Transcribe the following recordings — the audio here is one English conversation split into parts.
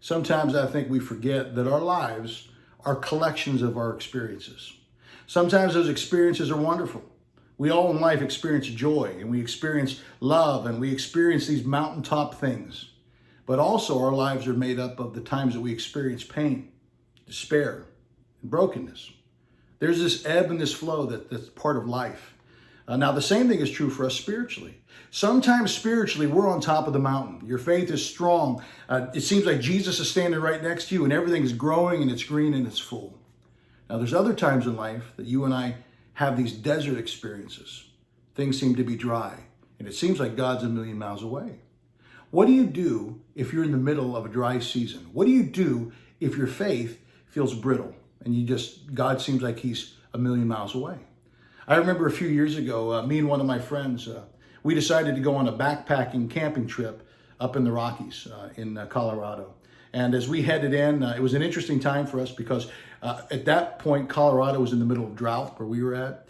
Sometimes I think we forget that our lives are collections of our experiences. Sometimes those experiences are wonderful. We all in life experience joy, and we experience love, and we experience these mountaintop things. But also our lives are made up of the times that we experience pain, despair, and brokenness. There's this ebb and this flow that's part of life. Now, the same thing is true for us spiritually. Sometimes spiritually, we're on top of the mountain. Your faith is strong. It seems like Jesus is standing right next to you, and everything is growing, and it's green, and it's full. Now, there's other times in life that you and I have these desert experiences. Things seem to be dry, and it seems like God's a million miles away. What do you do if you're in the middle of a dry season? What do you do if your faith feels brittle and God seems like he's a million miles away? I remember a few years ago, me and one of my friends, we decided to go on a backpacking camping trip up in the Rockies in Colorado. And as we headed in, it was an interesting time for us because at that point, Colorado was in the middle of drought where we were at.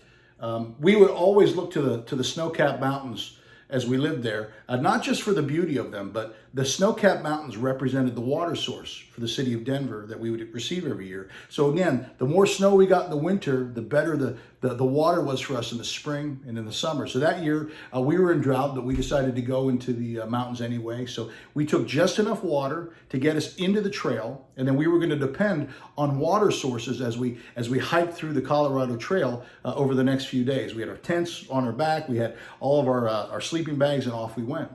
We would always look to the snow-capped mountains as we lived there, not just for the beauty of them, but the snow-capped mountains represented the water source for the city of Denver that we would receive every year. So again, the more snow we got in the winter, the better the water was for us in the spring and in the summer. So that year, we were in drought, but we decided to go into the mountains anyway. So we took just enough water to get us into the trail, and then we were going to depend on water sources as we hiked through the Colorado Trail over the next few days. We had our tents on our back, we had all of our sleeping bags, and off we went.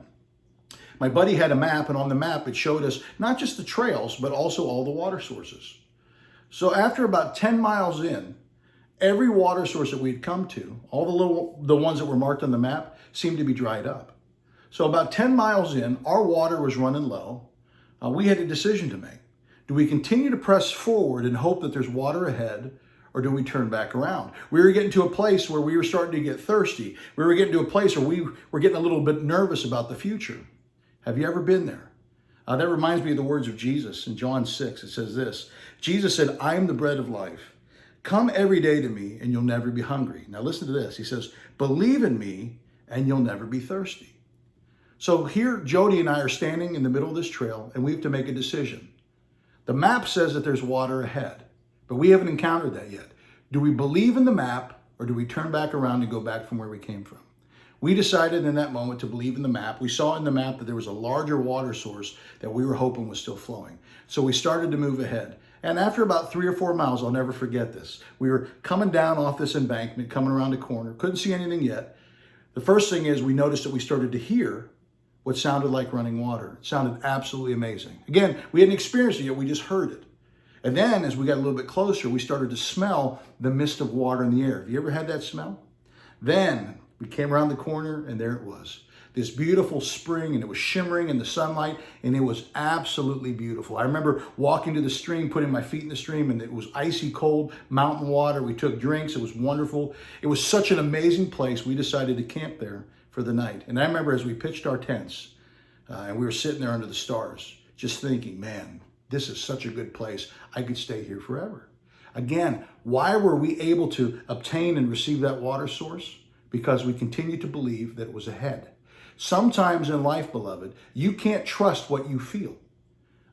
My buddy had a map, and on the map it showed us not just the trails, but also all the water sources. So after about 10 miles in, every water source that we'd come to, all the ones that were marked on the map, seemed to be dried up. So about 10 miles in, our water was running low. We had a decision to make. Do we continue to press forward and hope that there's water ahead, or do we turn back around? We were getting to a place where we were starting to get thirsty. We were getting to a place where we were getting a little bit nervous about the future. Have you ever been there? That reminds me of the words of Jesus in John 6. It says this: Jesus said, "I am the bread of life. Come every day to me and you'll never be hungry." Now listen to this. He says, "Believe in me and you'll never be thirsty." So here, Jody and I are standing in the middle of this trail, and we have to make a decision. The map says that there's water ahead, but we haven't encountered that yet. Do we believe in the map, or do we turn back around and go back from where we came from? We decided in that moment to believe in the map. We saw in the map that there was a larger water source that we were hoping was still flowing. So we started to move ahead. And after about 3 or 4 miles, I'll never forget this. We were coming down off this embankment, coming around a corner, couldn't see anything yet. The first thing is we noticed that we started to hear what sounded like running water. It sounded absolutely amazing. Again, we hadn't experienced it yet, we just heard it. And then as we got a little bit closer, we started to smell the mist of water in the air. Have you ever had that smell? Then we came around the corner, and there it was. This beautiful spring, and it was shimmering in the sunlight, and it was absolutely beautiful. I remember walking to the stream, putting my feet in the stream, and it was icy cold mountain water. We took drinks. It was wonderful. It was such an amazing place. We decided to camp there for the night. And I remember as we pitched our tents, and we were sitting there under the stars, just thinking, man, this is such a good place. I could stay here forever. Again, why were we able to obtain and receive that water source? Because we continued to believe that it was ahead. Sometimes in life, beloved, you can't trust what you feel.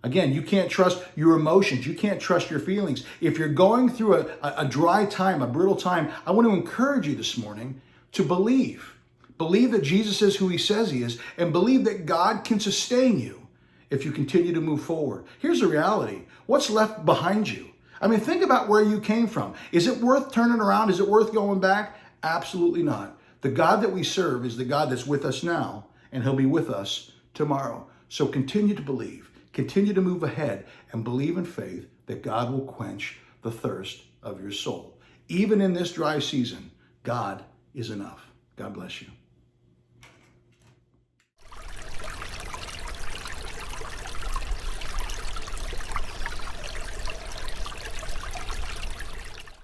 Again, you can't trust your emotions. You can't trust your feelings. If you're going through a dry time, a brittle time, I want to encourage you this morning to believe. Believe that Jesus is who he says he is, and believe that God can sustain you if you continue to move forward. Here's the reality. What's left behind you? I mean, think about where you came from. Is it worth turning around? Is it worth going back? Absolutely not. The God that we serve is the God that's with us now, and he'll be with us tomorrow. So continue to believe, continue to move ahead, and believe in faith that God will quench the thirst of your soul. Even in this dry season, God is enough. God bless you.